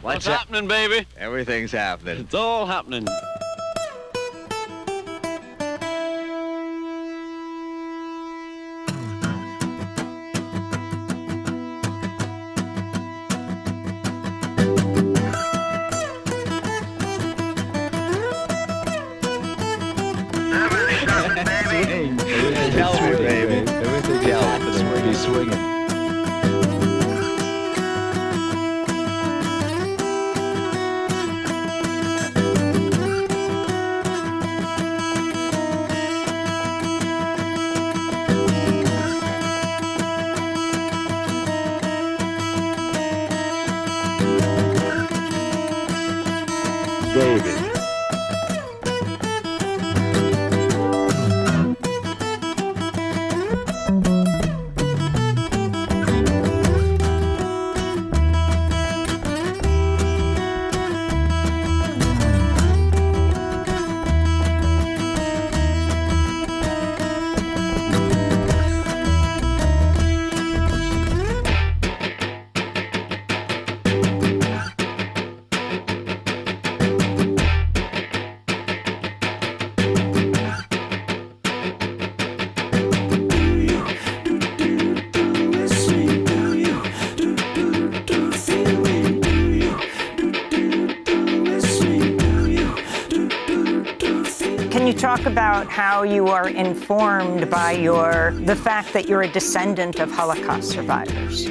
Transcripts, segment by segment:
What's happening, baby? Everything's happening. It's all happening. Everything's happening. He's swinging. David. Talk about how you are informed by the fact that you're a descendant of Holocaust survivors.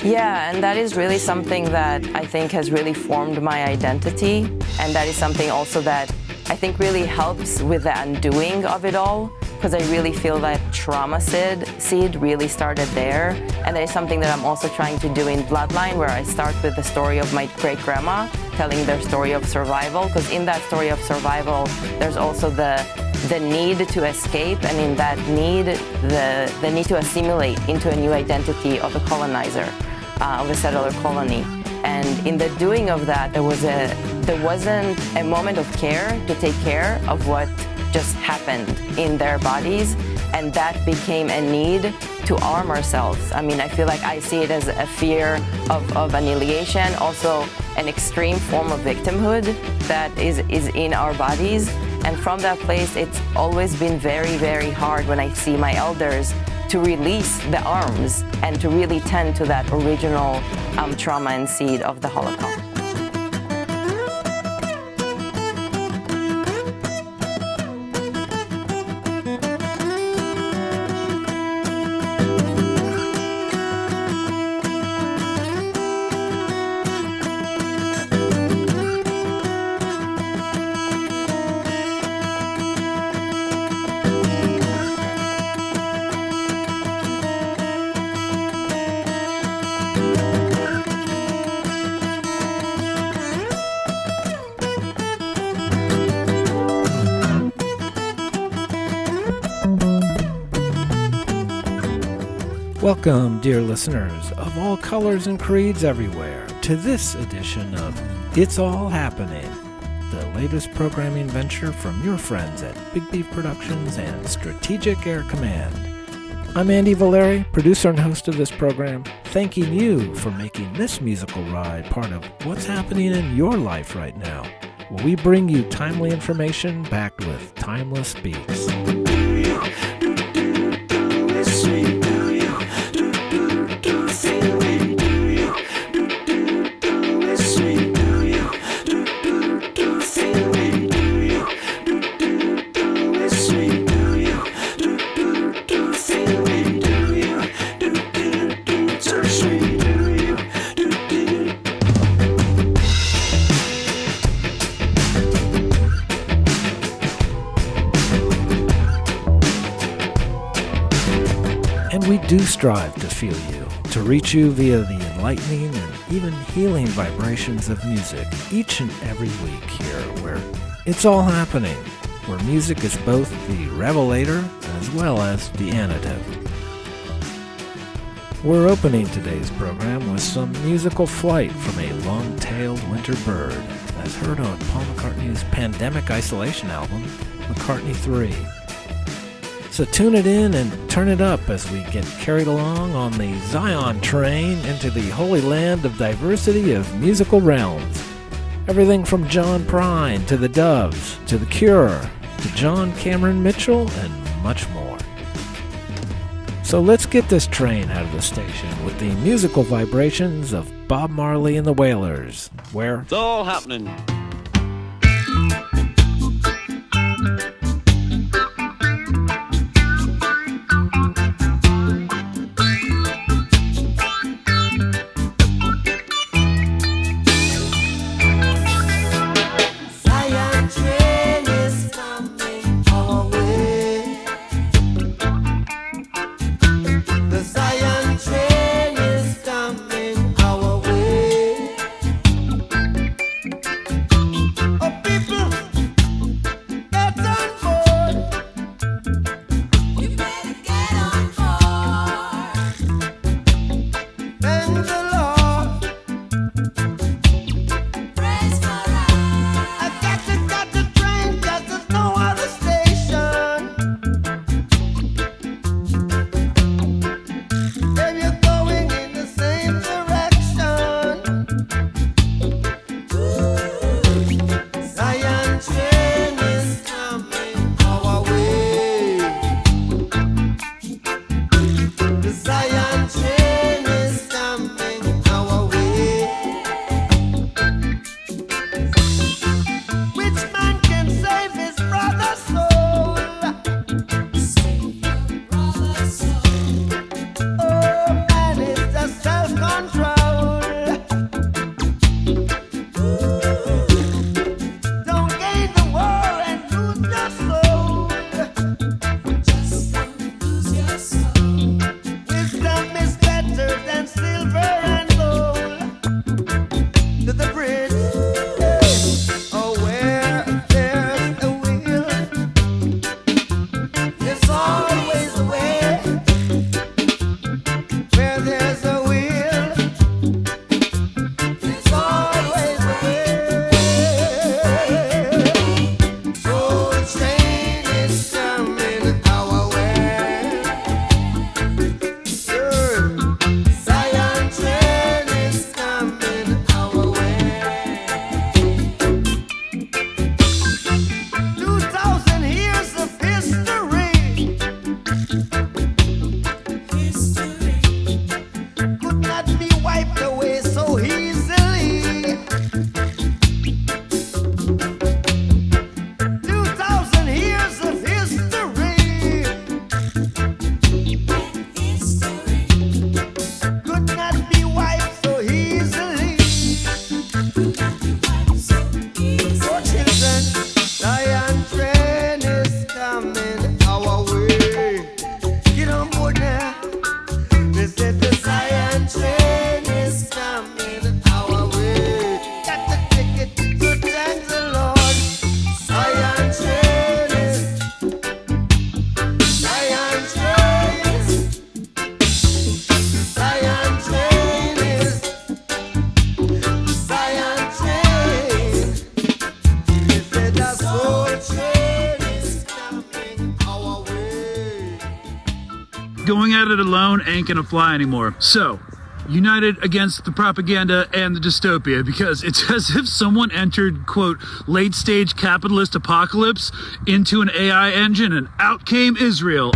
Yeah, and that is really something that I think has really formed my identity, and that is something also that I think really helps with the undoing of it all, because I really feel that trauma seed really started there, and that is something that I'm also trying to do in Bloodline, where I start with the story of my great-grandma, telling their story of survival, because in that story of survival, there's also the need to escape, and in that need, the need to assimilate into a new identity of a colonizer, of a settler colony. And in the doing of that, there wasn't a moment of care to take care of what just happened in their bodies, and that became a need to arm ourselves. I mean, I feel like I see it as a fear of annihilation, also an extreme form of victimhood that is in our bodies. And from that place, it's always been very, very hard when I see my elders to release the arms and to really tend to that original trauma and seed of the Holocaust. Welcome, dear listeners of all colors and creeds everywhere, to this edition of It's All Happening, the latest programming venture from your friends at Big Beef Productions and Strategic Air Command. I'm Andy Valeri, producer and host of this program, thanking you for making this musical ride part of what's happening in your life right now, where we bring you timely information backed with timeless beats. We do strive to feel you, to reach you via the enlightening and even healing vibrations of music each and every week here, where it's all happening, where music is both the revelator as well as the antidote. We're opening today's program with some musical flight from a long-tailed winter bird, as heard on Paul McCartney's Pandemic Isolation album, McCartney 3. So tune it in and turn it up as we get carried along on the Zion train into the holy land of diversity of musical realms. Everything from John Prine to the Doves to The Cure to John Cameron Mitchell and much more. So let's get this train out of the station with the musical vibrations of Bob Marley and the Wailers, where It's all happening. Going at it alone ain't gonna fly anymore. So, united against the propaganda and the dystopia, because it's as if someone entered, quote, late-stage capitalist apocalypse into an AI engine and out came Israel.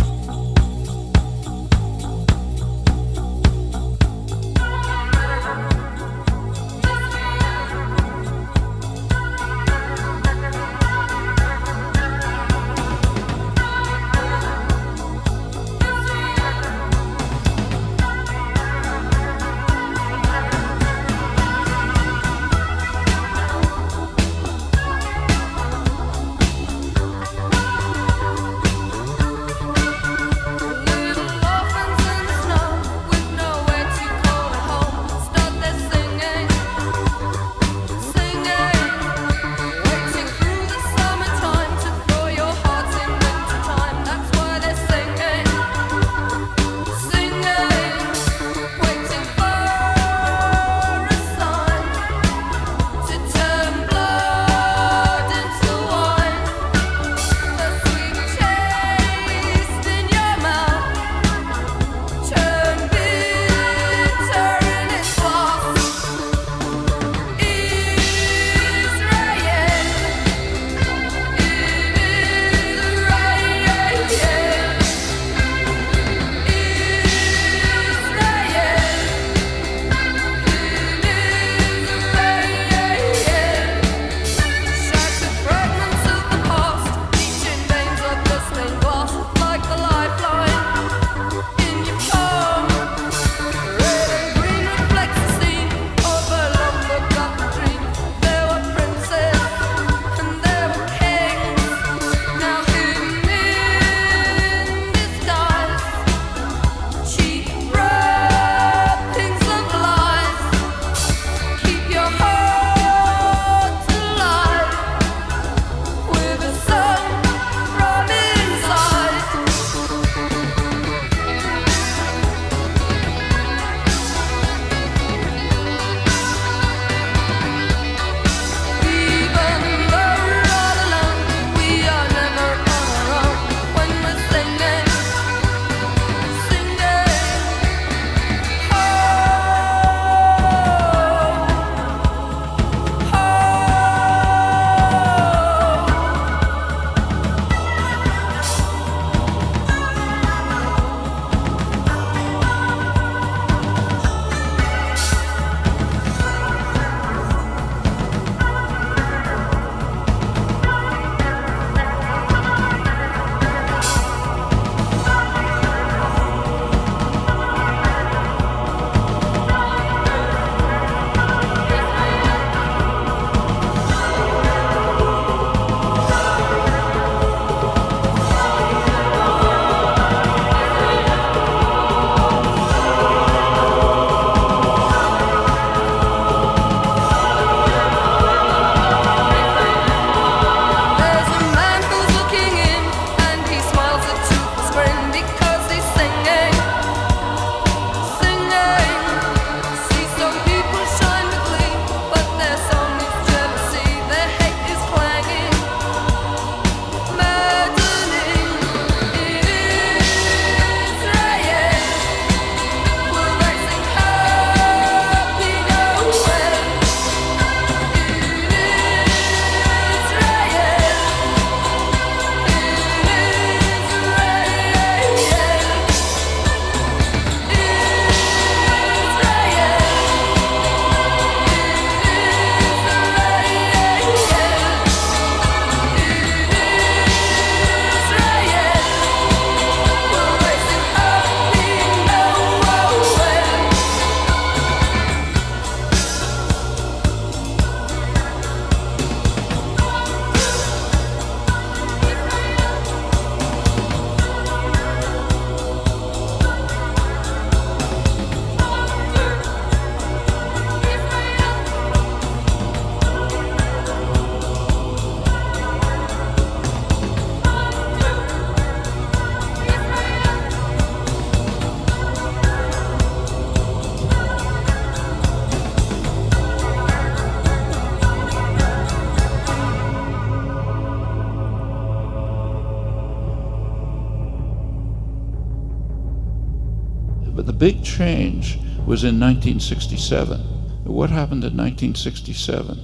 big change was in 1967. What happened in 1967?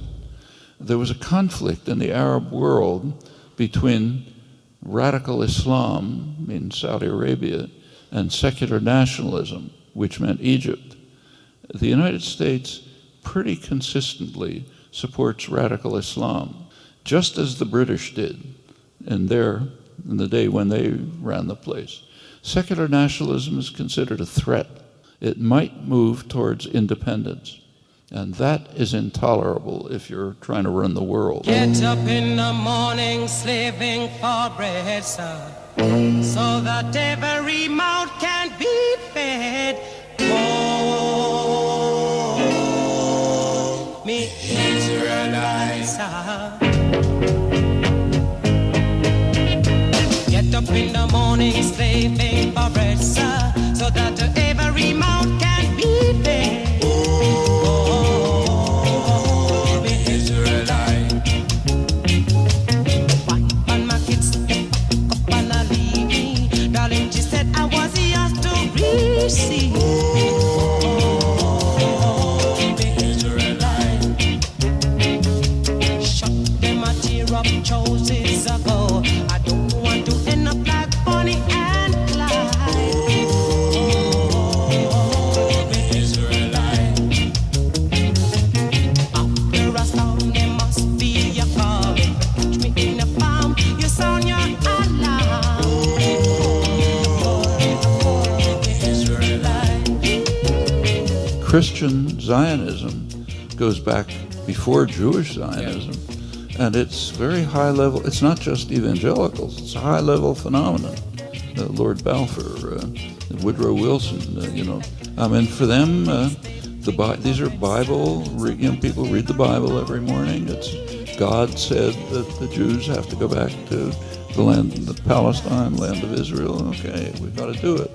There was a conflict in the Arab world between radical Islam in Saudi Arabia and secular nationalism, which meant Egypt. The United States pretty consistently supports radical Islam, just as the British did in the day when they ran the place. Secular nationalism is considered a threat. It might move towards independence. And that is intolerable if you're trying to run the world. Get up in the morning slaving for bread, sir, so that every mouth can be fed. Oh, me Israelites, get up in the morning slaving for bread, sir, so that every mouth can be fed. See. Shut them a tear up choices ago. I don't want to end up like Bonnie and Clyde. Israelite. After a storm, there must be a calm. Catch me in a farm, you sound your alarm. Christian Zionism goes back before Jewish Zionism, and it's very high level. It's not just evangelicals, it's a high level phenomenon. Lord Balfour, Woodrow Wilson, I mean, for them, these are Bible, people read the Bible every morning. It's God said that the Jews have to go back to the land, the Palestine, land of Israel. Okay, we've got to do it.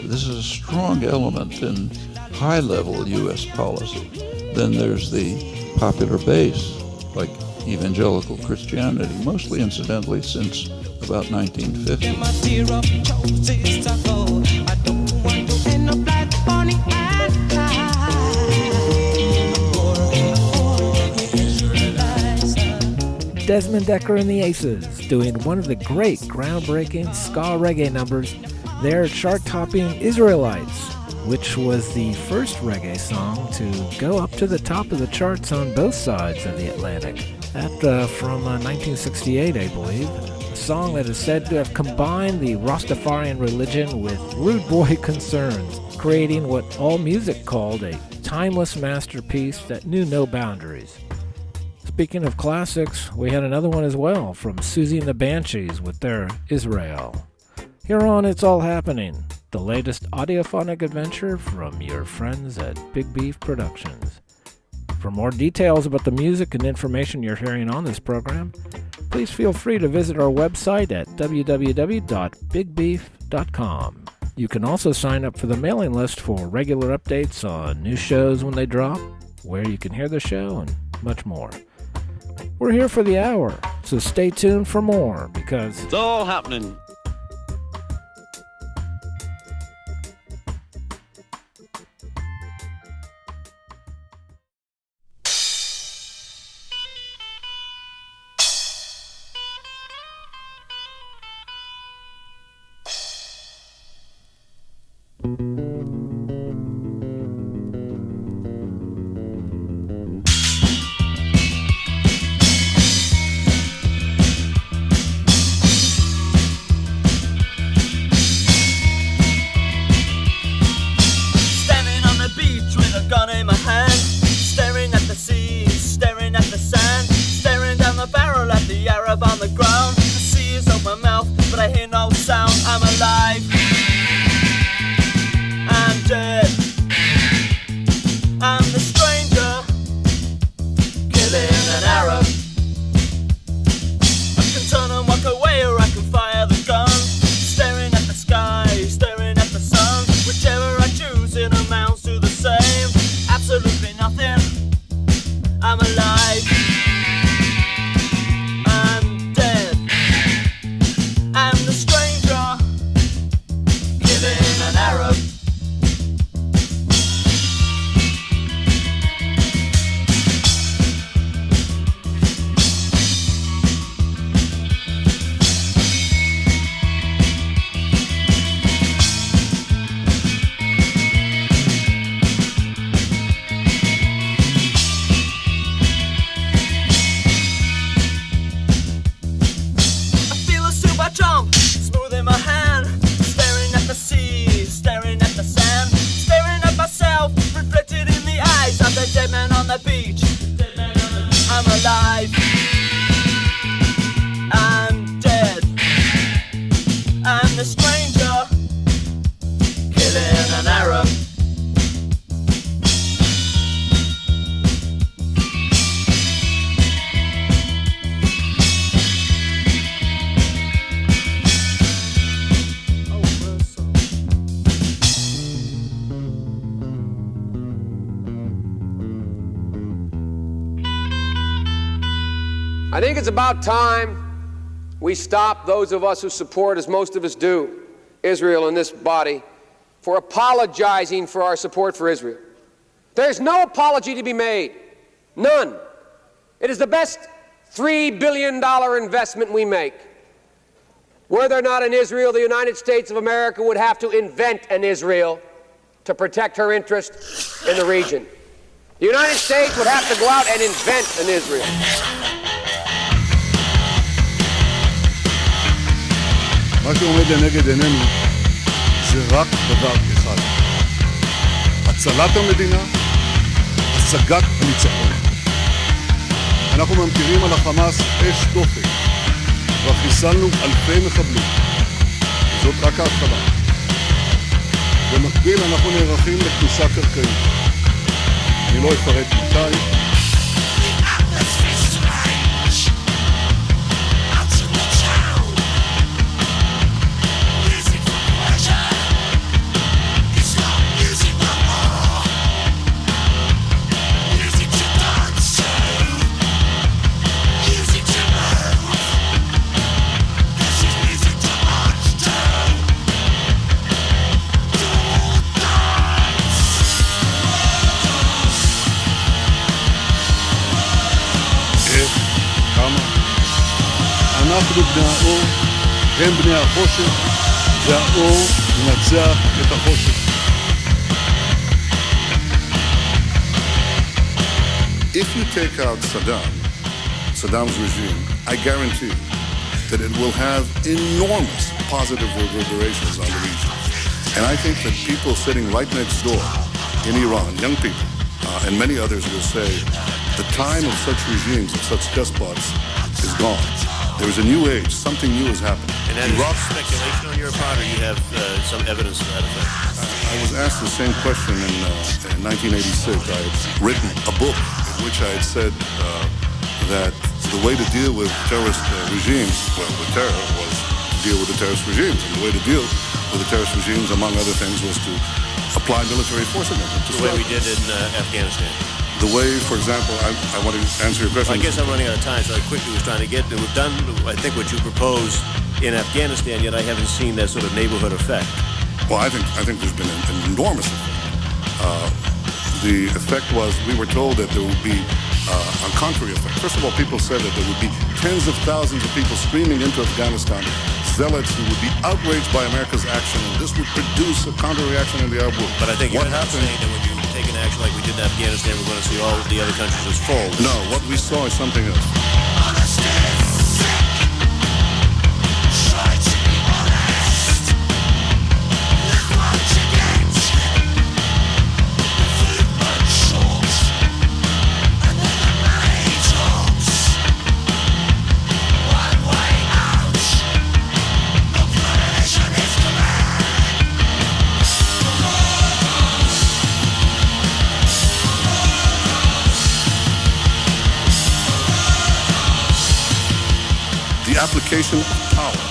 This is a strong element in high-level U.S. policy. Then there's the popular base, like evangelical Christianity, mostly incidentally since about 1950. Desmond, Dekker and the Aces doing one of the great groundbreaking ska reggae numbers, their chart-topping Israelites, which was the first reggae song to go up to the top of the charts on both sides of the Atlantic. That from 1968, I believe. A song that is said to have combined the Rastafarian religion with rude boy concerns, creating what AllMusic called a timeless masterpiece that knew no boundaries. Speaking of classics, we had another one as well from Siouxsie and the Banshees with their Israel. Here on It's All Happening, the latest audiophonic adventure from your friends at Big Beef Productions. For more details about the music and information you're hearing on this program, please feel free to visit our website at www.bigbeef.com. You can also sign up for the mailing list for regular updates on new shows when they drop, where you can hear the show, and much more. We're here for the hour, so stay tuned for more, because It's all happening. Arab. I think it's about time we stop, those of us who support, as most of us do, Israel in this body, for apologizing for our support for Israel. There's no apology to be made. None. It is the best $3 billion investment we make. Were there not an Israel, the United States of America would have to invent an Israel to protect her interest in the region. The United States would have to go out and invent an Israel. מה שעומד לנגד עינינו זה רק דבר אחד. הצלת המדינה, השגת הניצחון. אנחנו ממטירים על החמאס אש תופת, וחיסלנו אלפי מחבלים. זאת רק ההתחלה. במקביל אנחנו נערכים לכניסה קרקעית. אני לא אפרט מתי. אנחנו בני האור, הם בני החושך, והאור ינצח את החושך. If you take out Saddam's regime, I guarantee that it will have enormous positive reverberations on the region. And I think that people sitting right next door in Iran, young people, and many others will say, the time of such regimes, of such despots, is gone. There is a new age, something new has happened. And that is speculation on your part, or you have some evidence to that effect? I was asked the same question in 1986. I had written a book in which I had said that the way to deal with terrorist regimes, well, with terror, was to deal with the terrorist regimes. And the way to deal with the terrorist regimes, among other things, was to apply military force against them. The way we did in Afghanistan. The way, for example, I want to answer your question. Well, I guess I'm running out of time, so I quickly was trying to get to. We've done, I think, what you proposed in Afghanistan, yet I haven't seen that sort of neighborhood effect. Well, I think there's been an enormous effect. The effect was we were told that there would be a contrary effect. First of all, people said that there would be tens of thousands of people streaming into Afghanistan, zealots who would be outraged by America's action, and this would produce a counter-reaction in the Arab world. But I think you're not saying that when you take an action like we did in Afghanistan, we're going to see all the other countries as full. No, what we saw is something else. The application of power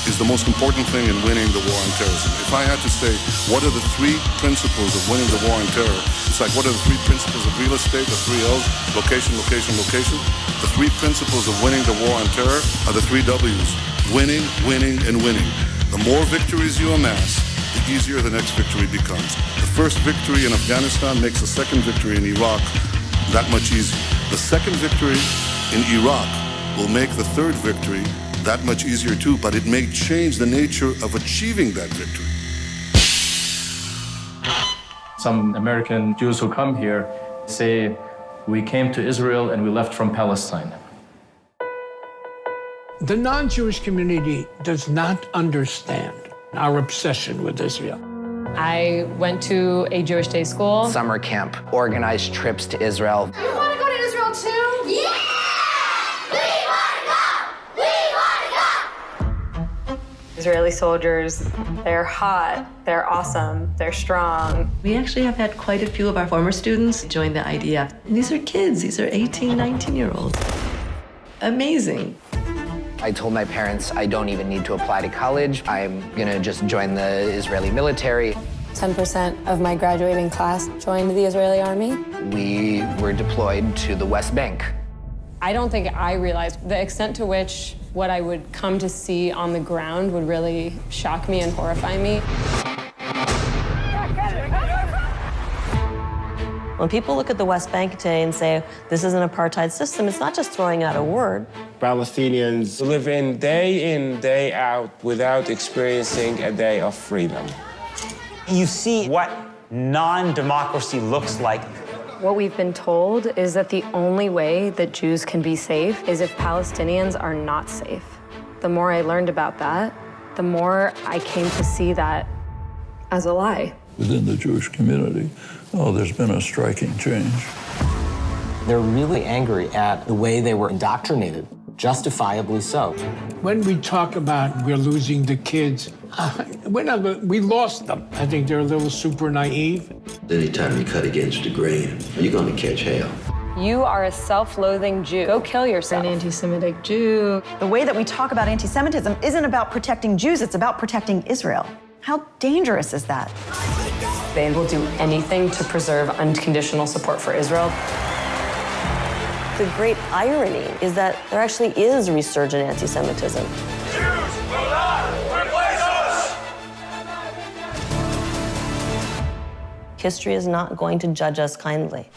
is the most important thing in winning the war on terrorism. If I had to say, what are the three principles of winning the war on terror? It's like, what are the three principles of real estate, the three L's, location, location, location? The three principles of winning the war on terror are the three W's, winning, winning, and winning. The more victories you amass, the easier the next victory becomes. The first victory in Afghanistan makes the second victory in Iraq that much easier. The second victory in Iraq will make the third victory that much easier too, but it may change the nature of achieving that victory. Some American Jews who come here say, we came to Israel and we left from Palestine. The non-Jewish community does not understand our obsession with Israel. I went to a Jewish day school. Summer camp, organized trips to Israel. You want to go to Israel too? Yeah! Israeli soldiers, they're hot, they're awesome, they're strong. We actually have had quite a few of our former students join the IDF. And these are kids, these are 18, 19-year-olds. Amazing. I told my parents I don't even need to apply to college. I'm gonna just join the Israeli military. 10% of my graduating class joined the Israeli army. We were deployed to the West Bank. I don't think I realized the extent to which what I would come to see on the ground would really shock me and horrify me. When people look at the West Bank today and say, this is an apartheid system, it's not just throwing out a word. Palestinians live in, day out, without experiencing a day of freedom. You see what non-democracy looks like. What we've been told is that the only way that Jews can be safe is if Palestinians are not safe. The more I learned about that, the more I came to see that as a lie. Within the Jewish community, there's been a striking change. They're really angry at the way they were indoctrinated, justifiably so. When we talk about we're losing the kids, we lost them. I think they're a little super naive. Anytime you cut against the grain, you're going to catch hell. You are a self-loathing Jew. Go kill yourself. An anti-Semitic Jew. The way that we talk about anti-Semitism isn't about protecting Jews, it's about protecting Israel. How dangerous is that? They will do anything to preserve unconditional support for Israel. The great irony is that there actually is resurgent anti-Semitism. Jews will not replace us! History is not going to judge us kindly.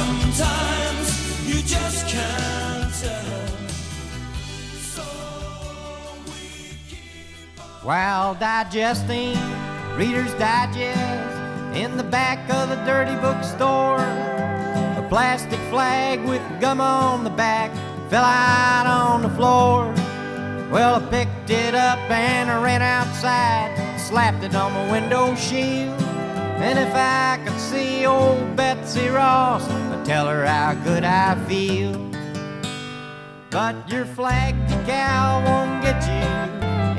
Sometimes you just can't tell. While digesting Reader's Digest in the back of the dirty bookstore, a plastic flag with gum on the back fell out on the floor. Well, I picked it up and I ran outside, slapped it on my window shield. And if I could see old Betsy Ross, I'd tell her how good I feel. But your flag decal won't get you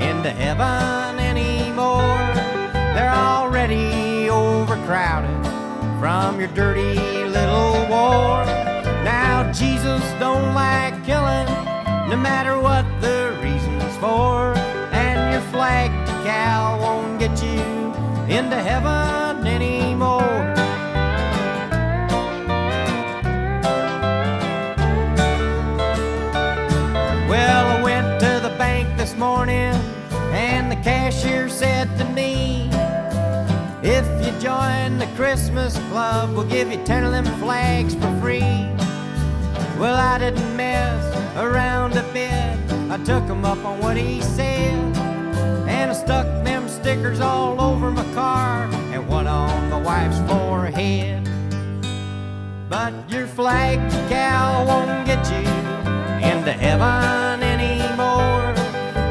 into heaven anymore. They're already overcrowded from your dirty little war. Now Jesus don't like killing, no matter what the reason's for. And your flag decal won't get you into heaven anymore. Well, I went to the bank this morning and the cashier said to me, if you join the Christmas club, we'll give you 10 of them flags for free. Well, I didn't mess around a bit. I took him up on what he said, and I stuck them stickers all over my car and one on my wife's forehead. But your flag decal won't get you into heaven anymore.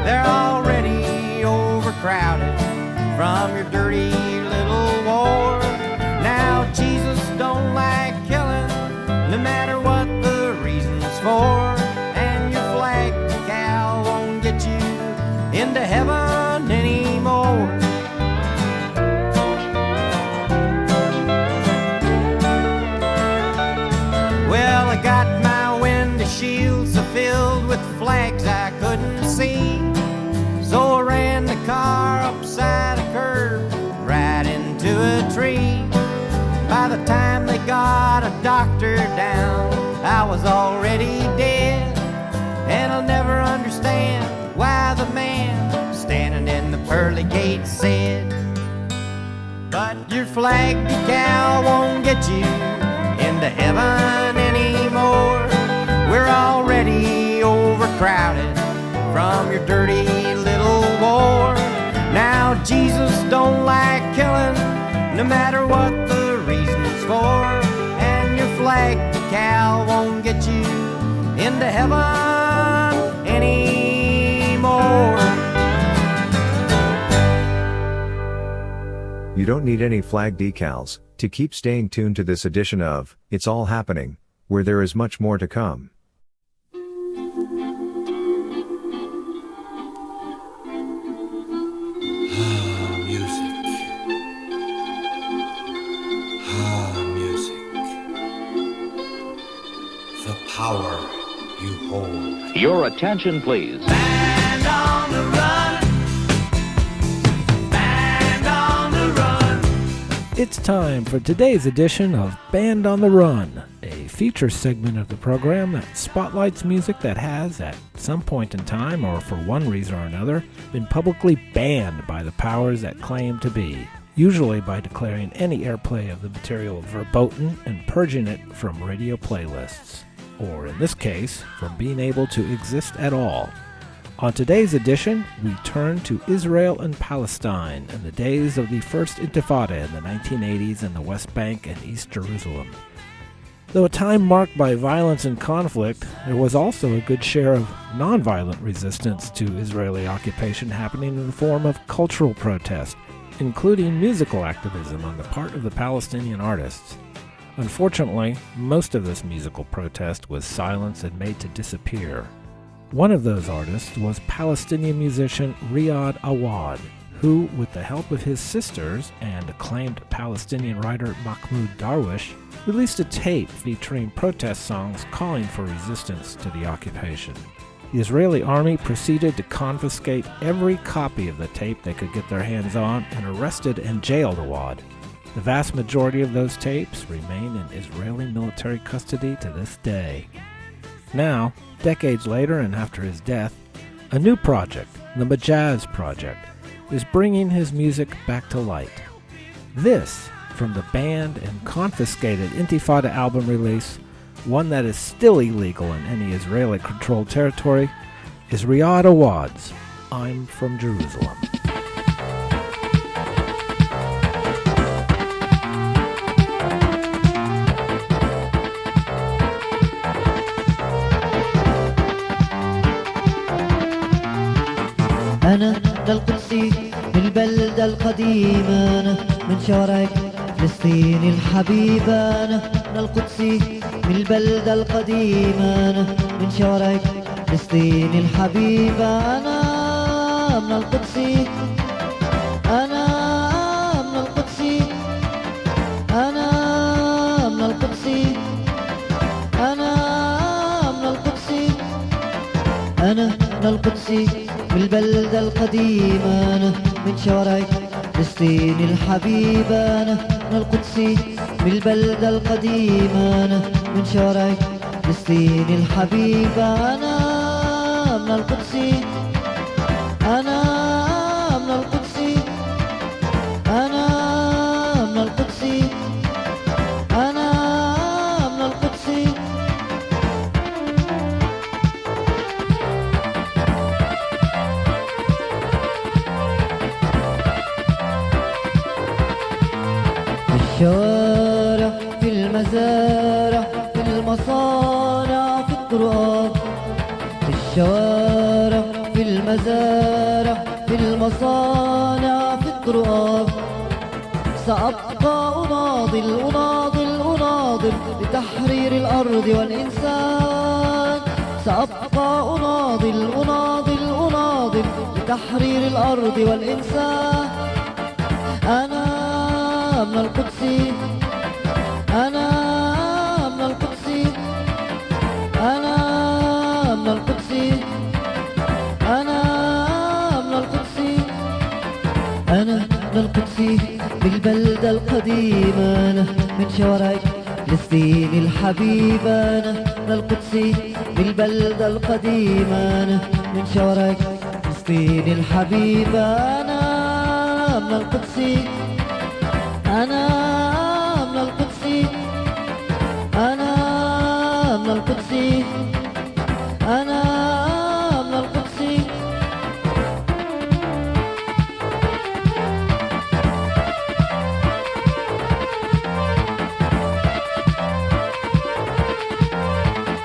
They're already overcrowded from your dirty little war. Now Jesus don't like killing, no matter what the reason's for. And your flag decal won't get you into heaven anymore. Well, I got my window shields so filled with flags I couldn't see, so I ran the car upside a curve right into a tree. By the time they got a doctor down, I was already dead. And I'll never understand why the man standing in the pearly gate said, but your flag decal won't get you into heaven anymore. We're already overcrowded from your dirty little war. Now Jesus don't like killing, no matter what the reason's for. And your flag decal won't get you into heaven anymore. You don't need any flag decals to keep staying tuned to this edition of It's All Happening, where there is much more to come. Power you hold. Your attention, please. Band on the run. Band on the run. It's time for today's edition of Band on the Run, a feature segment of the program that spotlights music that has, at some point in time or for one reason or another, been publicly banned by the powers that claim to be, usually by declaring any airplay of the material verboten and purging it from radio playlists, or in this case, from being able to exist at all. On today's edition, we turn to Israel and Palestine and the days of the First Intifada in the 1980s in the West Bank and East Jerusalem. Though a time marked by violence and conflict, there was also a good share of nonviolent resistance to Israeli occupation happening in the form of cultural protest, including musical activism on the part of the Palestinian artists. Unfortunately, most of this musical protest was silenced and made to disappear. One of those artists was Palestinian musician Riad Awad, who, with the help of his sisters and acclaimed Palestinian writer Mahmoud Darwish, released a tape featuring protest songs calling for resistance to the occupation. The Israeli army proceeded to confiscate every copy of the tape they could get their hands on and arrested and jailed Awad. The vast majority of those tapes remain in Israeli military custody to this day. Now, decades later and after his death, a new project, the Majaz Project, is bringing his music back to light. This from the banned and confiscated Intifada album release, one that is still illegal in any Israeli-controlled territory, is Riad Awad's I'm From Jerusalem. أنا القدسي من البلدة القديمة، أنا من شوارع فلسطين الحبيبة. أنا القدسي من البلدة القديمة، أنا من شوارع فلسطين الحبيبة. أنا من القدسي، أنا من القدسي، أنا من القدسي، أنا من القدسي، أنا من القدسي من البلدة القديمة، أنا من شوارع فلسطين الحبيبة. أنا من القدسي من البلدة القديمة، أنا من شوارع فلسطين الحبيبة. أنا من القدسي، أنا من القدسي، أنا من القدسي، أنا من القدسي. في الشوارع، في المزارع، في المصانع، في الطرقات. في الشوارع، في المزارع، في المصانع، في الطرقات. سأبقى أناضل أناضل أناضل لتحرير الأرض والإنسان. سأبقى أناضل أناضل أناضل لتحرير الأرض والإنسان. أنا من القدسي، أنا من القدسي، أنا من القدسي، أنا من القدسي، أنا من القدسي بالبلدة القديمة. أنا من شوارع فلسطين الحبيبة. أنا من القدسي بالبلدة القديمة. أنا من شوارع فلسطين الحبيبة. أنا من القدسي، أنا من القدسي، أنا من القدسي، أنا من القدسي.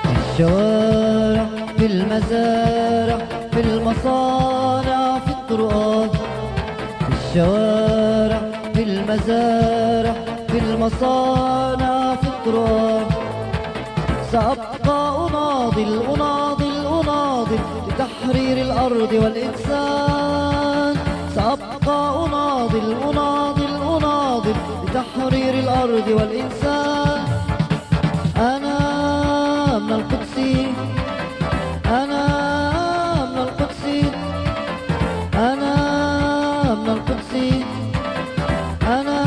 في الشوارع، في المزارع، في المصانع، في الطرقات. في الشوارع، في المزارع، في المصانع، في الطرقات. سأبقى أناضل أناضل أناضل لتحرير الأرض والإنسان. سأبقى أناضل أناضل أناضل لتحرير الأرض والإنسان. أنا من القدسي، أنا من القدسي، أنا من القدسي، أنا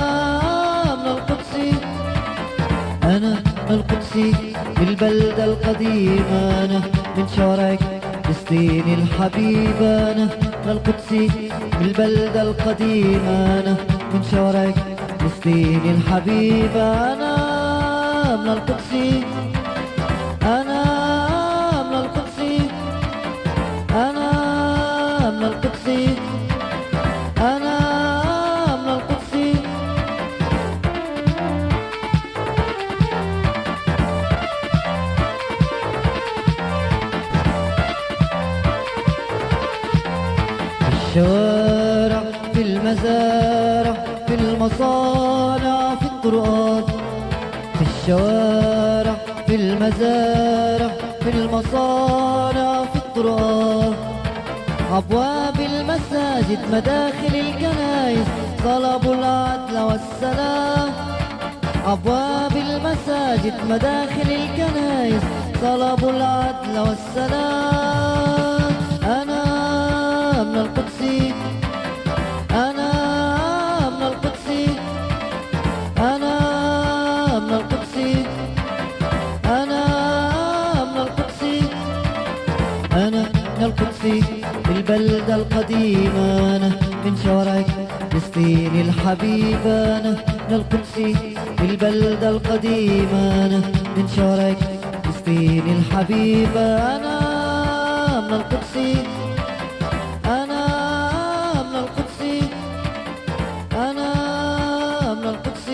من القدسي، أنا من القدسي بالبلدة القديمة. أنا من شوارع فلسطين الحبيبة. أنا من القدسي بالبلدة القديمة. أنا من شوارع فلسطين الحبيبة. أنا من القدسي، أنا من القدسي، أنا من القدسي، أنا من القدسي. في الشوارع، في المزارع، في المصانع، في الطرقات. في الشوارع، في المزارع، في المصانع، في الطرقات. أبواب المساجد، مداخل الكنائس، طلبوا العدل والسلام. أبواب المساجد، مداخل الكنائس، طلبوا العدل والسلام. أنا من القدسي، أنا من القدسي، أنا من القدسي، أنا من القدسي، أنا من القدسي بالبلدة القديمة. أنا من شوارع فلسطين الحبيبة. أنا من القدس في البلدة القديمة أنا من شارك فلسطين الحبيبة أنا من القدس أنا من القدس أنا من القدس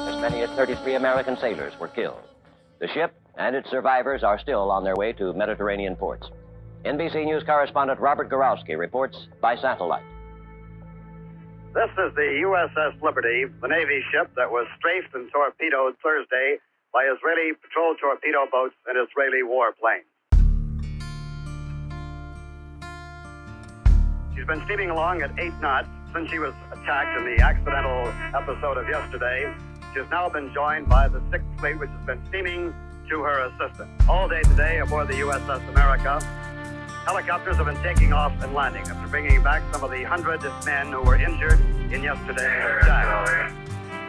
As many as 33 American sailors were killed. The ship and its survivors are still on their way to Mediterranean ports. NBC News correspondent Robert Gorowski reports by satellite. This is the USS Liberty, the Navy ship that was strafed and torpedoed Thursday by Israeli patrol torpedo boats and Israeli warplanes. She's been steaming along at 8 knots since she was attacked in the accidental episode of yesterday. She has now been joined by the 6th Fleet, which has been steaming to her assistance. All day today aboard the USS America, helicopters have been taking off and landing after bringing back some of the 100 men who were injured in yesterday's attack.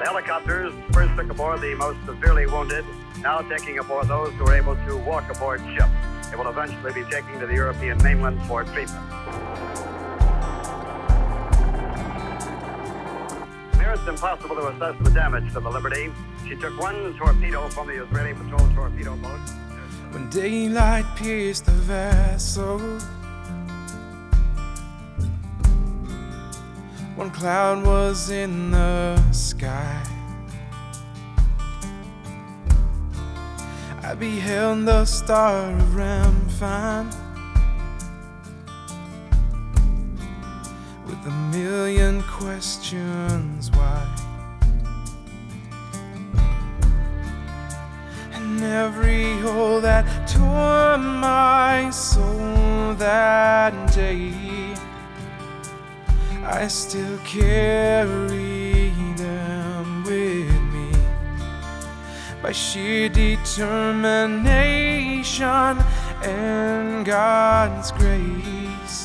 The helicopters first took aboard the most severely wounded, now taking aboard those who were able to walk aboard ship. They will eventually be taken to the European mainland for treatment. Here it's impossible to assess the damage to the Liberty. She took one torpedo from the Israeli patrol torpedo boat. When daylight pierced the vessel, one cloud was in the sky. I beheld the star of Ramphine with a million questions why. And every hole that tore my soul that day, I still carry them with me. By sheer determination and God's grace,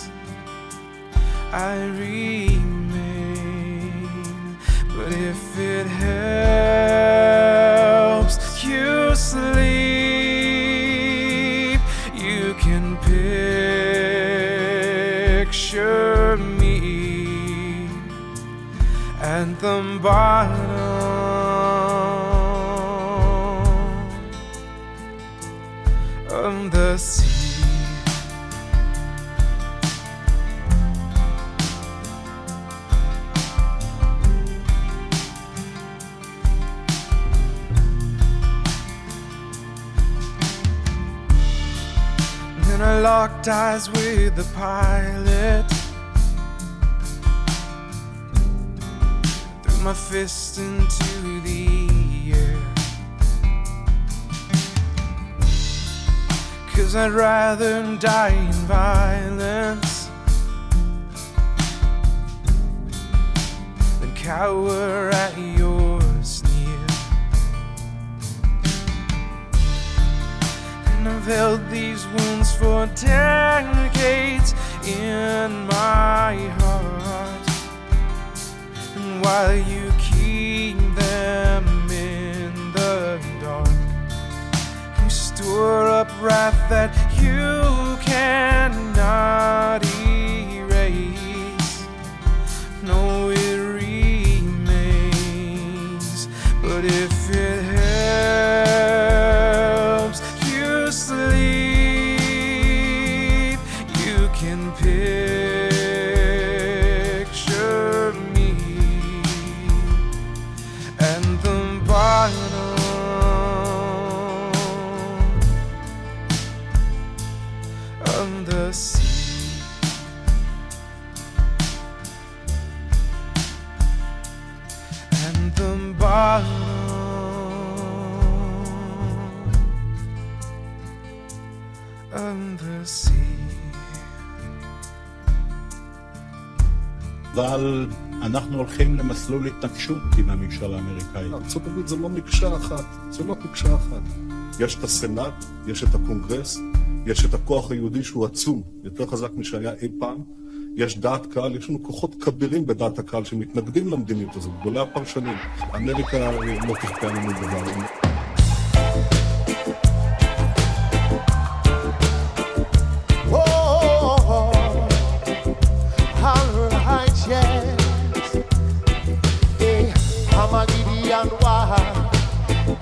I remain. But if it helps you sleep, you can picture me at the bottom of the sea. Then I locked eyes with the pilot, threw my fist into the air, 'cause I'd rather die in violence than cower at your sneer. And I've held these wounds for decades in my heart, and while you keep them in the dark, you store up wrath that you cannot erase. No, it remains. But if it helps you sleep, you can picture me at the bottom of the sea. At the bottom of the sea. אבל אנחנו הולכים למסלול התנגשות עם הממשל האמריקאי. ארצות הברית זה לא מקשה אחת, זה לא מקשה אחת. יש את הסנאט, יש את הקונגרס, יש את הכוח היהודי שהוא עצום, יותר חזק משהיה אי פעם. יש דעת קהל, יש לנו כוחות כבירים בדעת הקהל שמתנגדים למדיניות הזאת, גדולי הפרשנים. אמריקה לא תכפה לנו דבר.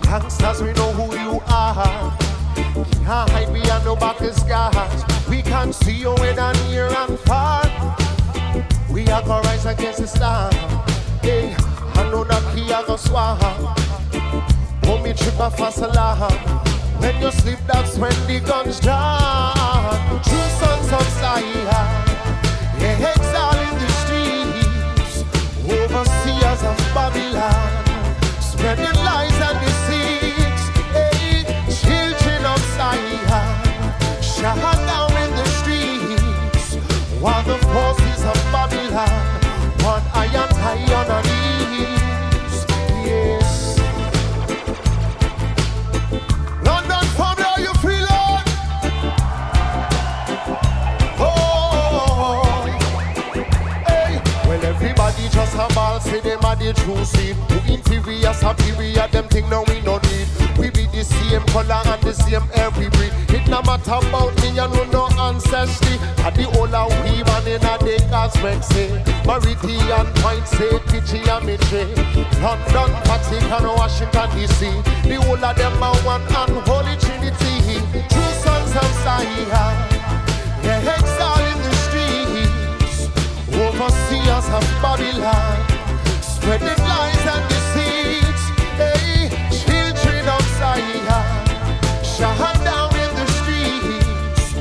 Gangsters, we know who you are. Can't hide behind no battle scars. We can see you whether near and far. We are gonna rise against the star. Hey, I know that key I go swap. Hold me trip a fast alarm. When you sleep, that's when the guns draw. True sons of Zion, yeah, exile in the streets. Overseers of Babylon, spreading lies and deceits. Hey, children of Zion, shot down in the streets. While the forces of Babylon, one iron high on our knees. Yes. London family, how you feeling? Oh, hey. Well, everybody just a ball, say them are the true seed. Who inferior, superior, them think now we no need. We be the same color and the same air we breathe. It no matter about me, you know no ancestry. At the whole of we man in a day cosmic say. Meridian point say, Pitchy and Mitchie. London, Vatican, Washington DC. The whole of them are one unholy trinity. True sons of Zion, yeah, exile in the streets. Overseers of Babylon, spreading lies and deceits. Hey, children of Zion, shot down in the streets.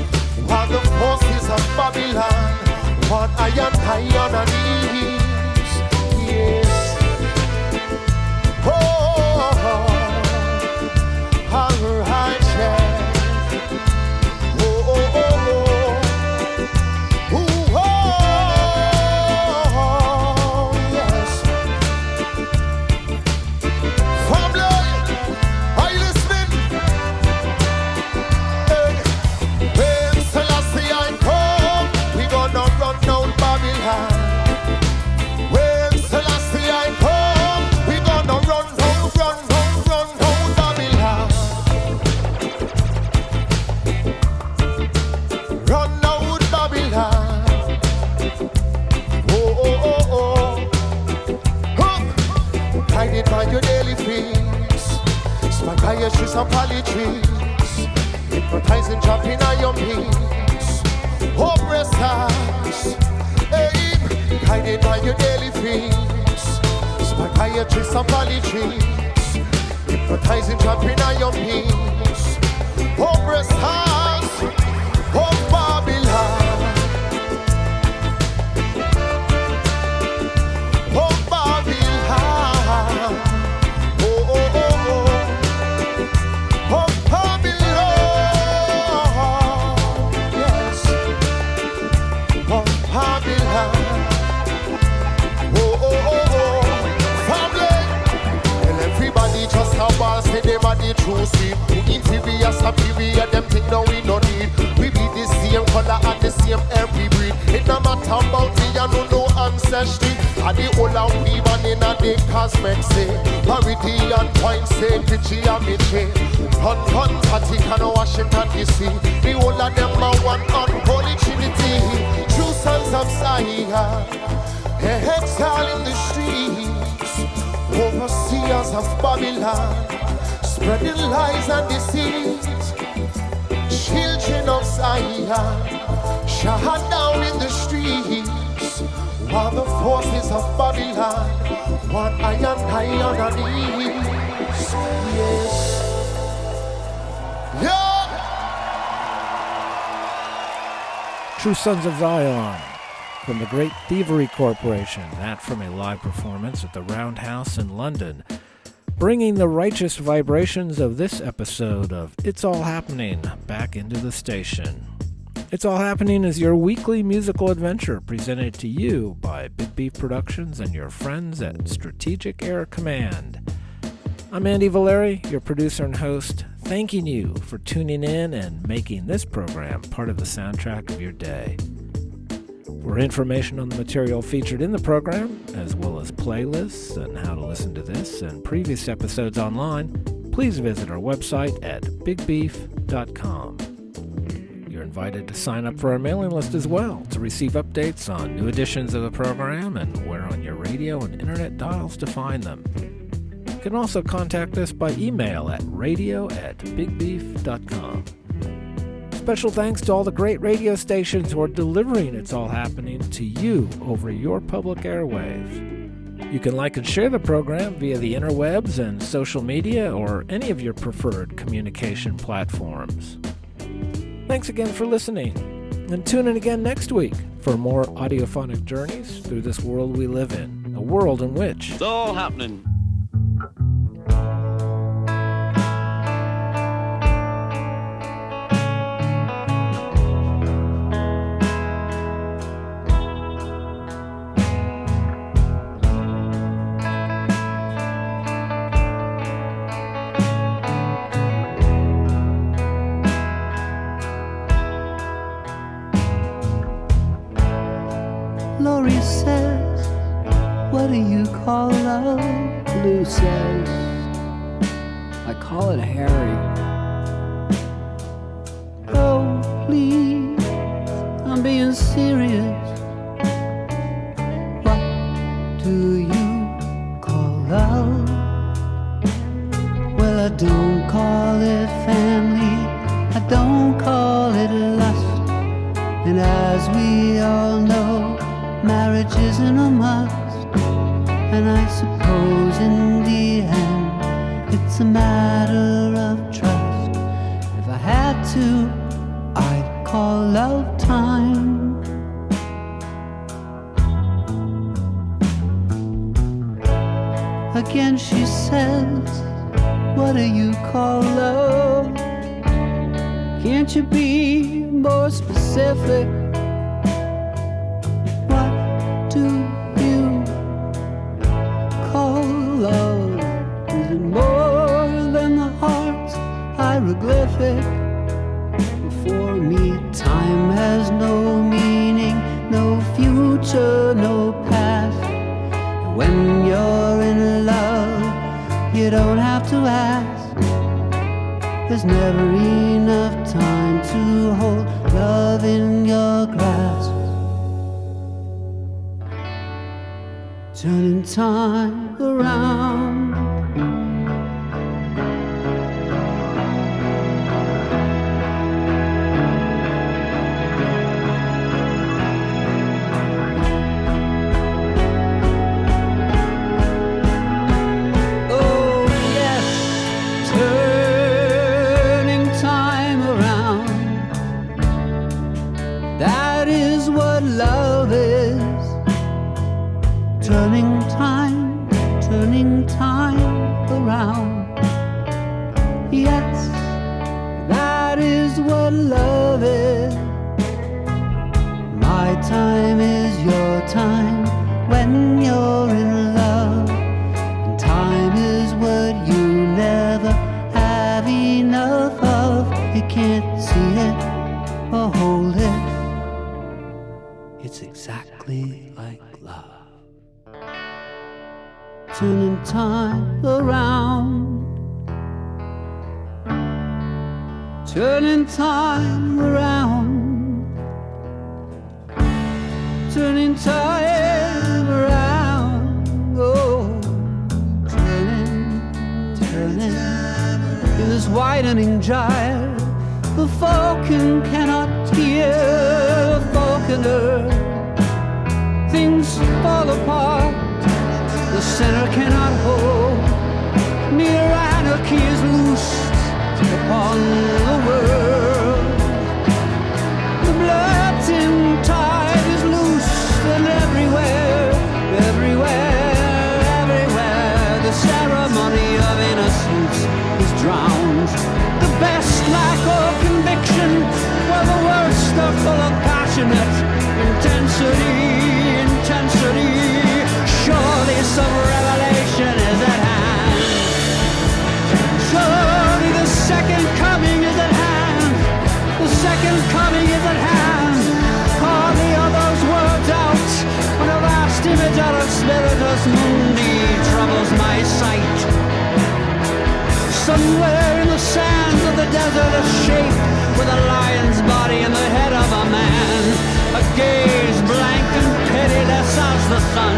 While the forces of Babylon, one iron high on our knees. Yes. Oh, all righteous. Oh, oh, oh, oh. Ooh, oh, yes. Family, are you listening? Hey. When Selassie I come, we gonna run down Babylon. When Selassie I come, we gonna run down Babylon. Run down Babylon. Oh, oh, oh, oh. Huh. Guided by your daily feast. Psychiatrists and polytrees. Hypnotizing, jumping on your knees. Oppressors. Hey, guided by your daily feast. Psychiatrists and polytrees. Hypnotizing, jumping on your knees. Oppressors of Babylon. Of Babylon. Oh, oh, oh, oh. Of Babylon. Yes. Of Babylon. Oh, oh, oh, oh. Family. Well, everybody just a ball, say them are the true seed. Who inferior, superior, them think now we no need. We be the same color and the same air we breathe. It no matter about me, you know no ancestry. And the whole of we man in a day cosmic say. Meridian point say, Pitchy and Mitchie. London, Vatican, Washington DC. The whole of them are one unholy trinity. True sons of Zion, exile in the streets. Overseers of Babylon, spreading lies and deceit. Children of Zion, shot down in the streets. While the forces of Babylon, one iron high on our knees. Yes. Yeah. True Sons of Zion from the great Thievery Corporation, that from a live performance at the Roundhouse in London, bringing the righteous vibrations of this episode of It's All Happening back into the station. It's All Happening is your weekly musical adventure presented to you by Big Beef Productions and your friends at Strategic Air Command. I'm Andy Valeri, your producer and host, thanking you for tuning in and making this program part of the soundtrack of your day. For information on the material featured in the program, as well as playlists and how to listen to this and previous episodes online, please visit our website at bigbeef.com. You're invited to sign up for our mailing list as well to receive updates on new editions of the program and where on your radio and internet dials to find them. You can also contact us by email at radio@bigbeef.com. Special thanks to all the great radio stations who are delivering It's All Happening to you over your public airwaves. You can like and share the program via the interwebs and social media or any of your preferred communication platforms. Thanks again for listening, and tune in again next week for more audiophonic journeys through this world we live in, a world in which it's all happening. Laurie says, what do you call love? Lou says, I call it Harry. Oh, please, I'm being serious. What do you call love? Well, I don't call it family, I don't call it lust. And as we all know, marriage isn't a must, and I suppose in the end it's a matter of trust. If I had to, I'd call love time. Again she says, what do you call love? Can't you be more specific? Do you call love? Is it more than the heart's hieroglyphic? For me, time has no meaning, no future, no past. When you're in love, you don't have to ask. There's never enough time to hold love in your grasp. Turning time around. Oh yes, turning time around. That is what love is. Turning time around. Yes, that is what love is. My time is your time when you're in love. And time is what you never have enough of. You can't see it or hold it. It's exactly like love. Turning time around. Turning time around. Turning time around. Oh, turning in this widening gyre. The falcon cannot hear the falconer. Things fall apart, the center cannot hold. Near anarchy is loosed upon the world. The blood-tin tide is loosed, and everywhere, the ceremony of innocence is drowned. The best lack of conviction, while the worst are full of passionate intensity. Surely some revelation is at hand. Surely the second coming is at hand. The second coming is at hand. Hardly are those words out when a vast image out of Spiritus Mundi troubles my sight. Somewhere in the sands of the desert, a shape with a lion's body and the head of a man, a gaze blank and pitiless as the sun,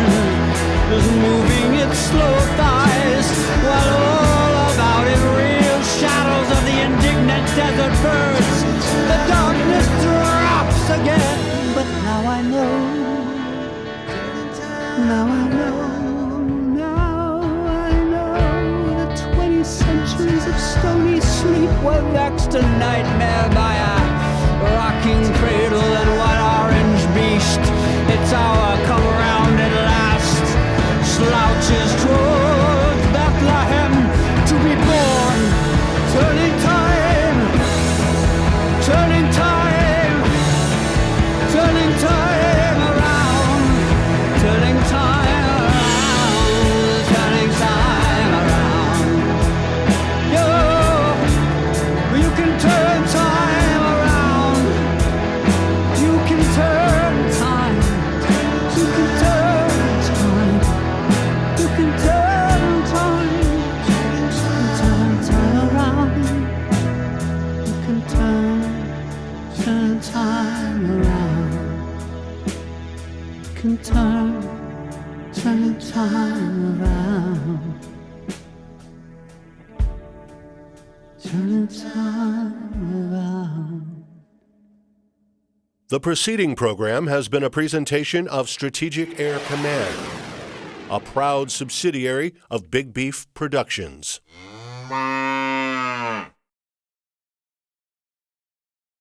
is moving its slow thighs all about it. Real shadows of the indignant desert birds. The darkness drops again. But now I know. Now I know. The 20 centuries of stony sleep were vexed a nightmare by a rocking cradle and one orange beast. Its hour come round at last. Slouches towards Bethlehem to be born. Turning time, turning time, turning time around, turning time around, turning time around. You can turn time around. You can turn time. You can turn time. You can turn time. Turn time around. You can turn time around. You can turn time around. Turn time around. The preceding program has been a presentation of Strategic Air Command, a proud subsidiary of Big Beef Productions.